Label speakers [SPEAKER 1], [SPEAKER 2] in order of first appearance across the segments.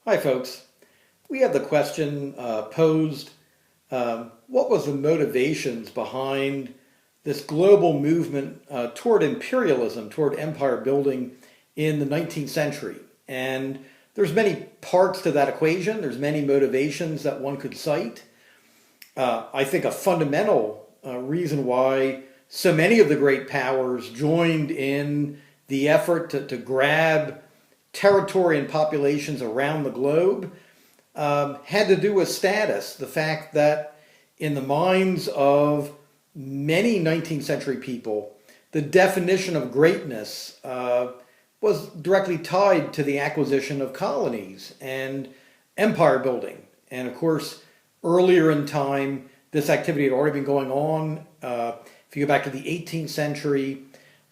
[SPEAKER 1] Hi, folks. We have the question posed, what was the motivations behind this global movement toward imperialism, toward empire building in the 19th century? And there's many parts to that equation. There's many motivations that one could cite. I think a fundamental reason why so many of the great powers joined in the effort to grab territory and populations around the globe had to do with status. The fact that in the minds of many 19th century people, the definition of greatness was directly tied to the acquisition of colonies and empire building. And of course, earlier in time, this activity had already been going on. If you go back to the 18th century,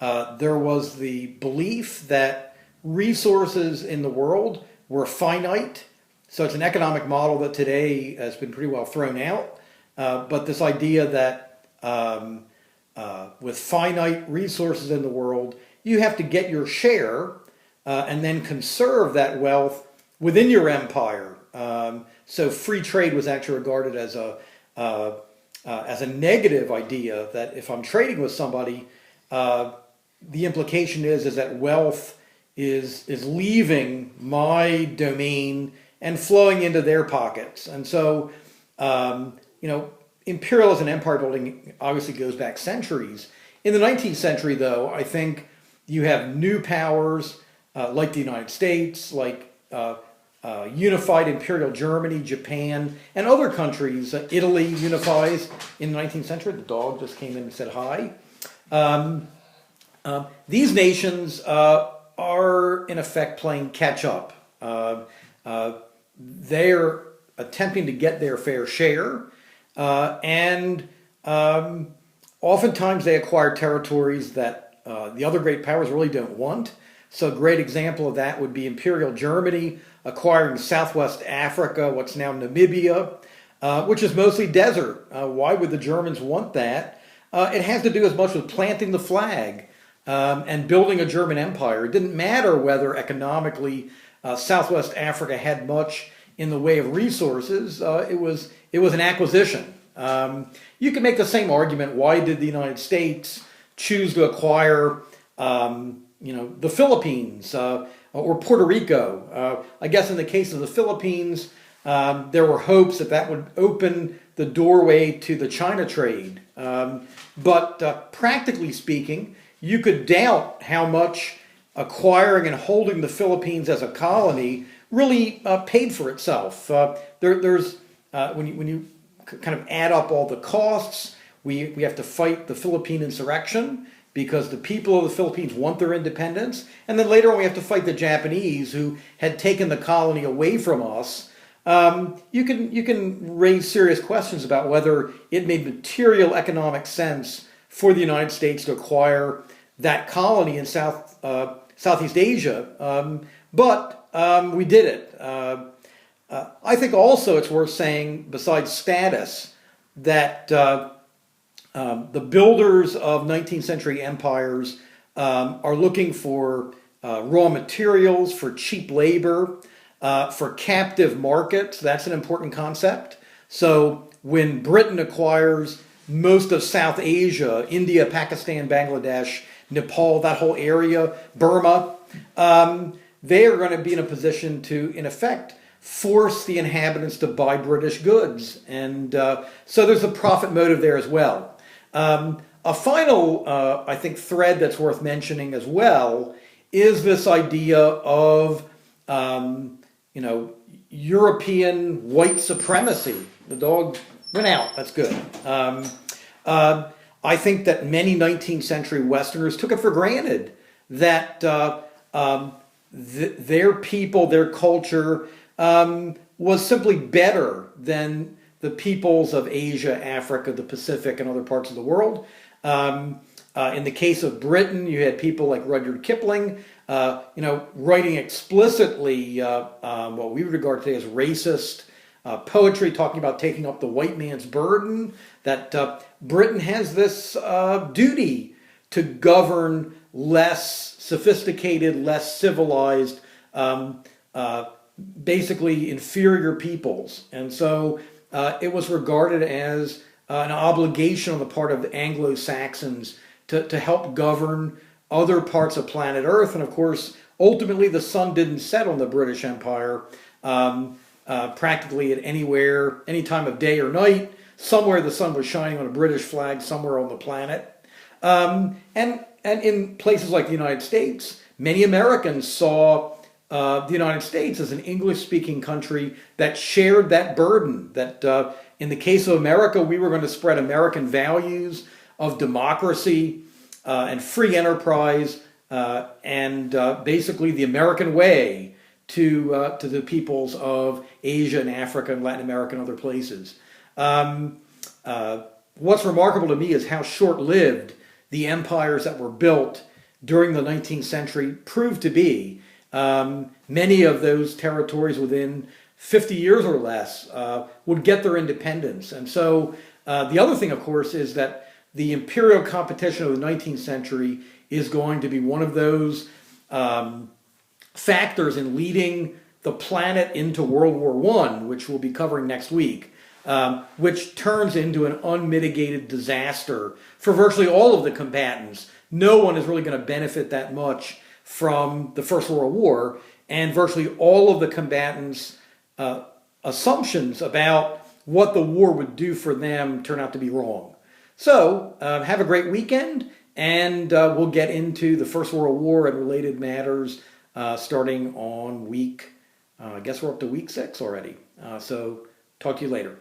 [SPEAKER 1] there was the belief that resources in the world were finite. So it's an economic model that today has been pretty well thrown out. But this idea that with finite resources in the world, you have to get your share and then conserve that wealth within your empire. So free trade was actually regarded as a negative idea, that if I'm trading with somebody, the implication is that wealth is leaving my domain and flowing into their pockets. And so, imperialism and empire building obviously goes back centuries. In the 19th century, though, I think you have new powers like the United States, like unified imperial Germany, Japan, and other countries. Italy unifies in the 19th century. The dog just came in and said hi. These nations are in effect playing catch up. They're attempting to get their fair share, and oftentimes they acquire territories that the other great powers really don't want. So a great example of that would be Imperial Germany acquiring Southwest Africa, what's now Namibia, which is mostly desert. Why would the Germans want that? It has to do as much with planting the flag and building a German empire. It didn't matter whether economically Southwest Africa had much in the way of resources. It was an acquisition. You can make the same argument. Why did the United States choose to acquire the Philippines or Puerto Rico? I guess in the case of the Philippines, there were hopes that would open the doorway to the China trade. But practically speaking, you could doubt how much acquiring and holding the Philippines as a colony really paid for itself. There's when you kind of add up all the costs, we have to fight the Philippine insurrection because the people of the Philippines want their independence, and then later on we have to fight the Japanese who had taken the colony away from us. You can raise serious questions about whether it made material economic sense for the United States to acquire that colony in Southeast Asia, but we did it. I think also it's worth saying, besides status, that the builders of 19th century empires are looking for raw materials, for cheap labor, for captive markets. That's an important concept. So when Britain acquires most of South Asia, India, Pakistan, Bangladesh, Nepal, that whole area, Burma, they are going to be in a position to, in effect, force the inhabitants to buy British goods. And so there's a profit motive there as well. A final, I think, thread that's worth mentioning as well is this idea of, European white supremacy. The dog went out. That's good. I think that many 19th century Westerners took it for granted that their people, their culture, was simply better than the peoples of Asia, Africa, the Pacific, and other parts of the world. In the case of Britain, you had people like Rudyard Kipling, writing explicitly what we would regard today as racist poetry, talking about taking up the white man's burden, that Britain has this duty to govern less sophisticated, less civilized basically inferior peoples. And so it was regarded as an obligation on the part of the Anglo-Saxons to help govern other parts of planet Earth. And of course, ultimately the sun didn't set on the British Empire practically at anywhere, any time of day or night. Somewhere the sun was shining on a British flag, somewhere on the planet. And in places like the United States, many Americans saw the United States as an English-speaking country that shared that burden, that in the case of America, we were going to spread American values of democracy and free enterprise and basically the American way to the peoples of Asia and Africa and Latin America and other places. What's remarkable to me is how short-lived the empires that were built during the 19th century proved to be. Many of those territories within 50 years or less would get their independence. And so the other thing, of course, is that the imperial competition of the 19th century is going to be one of those factors in leading the planet into World War I, which we'll be covering next week, which turns into an unmitigated disaster for virtually all of the combatants. No one is really going to benefit that much from the First World War, and virtually all of the combatants' assumptions about what the war would do for them turn out to be wrong. So, have a great weekend, and we'll get into the First World War and related matters starting on I guess we're up to week 6 already. So, talk to you later.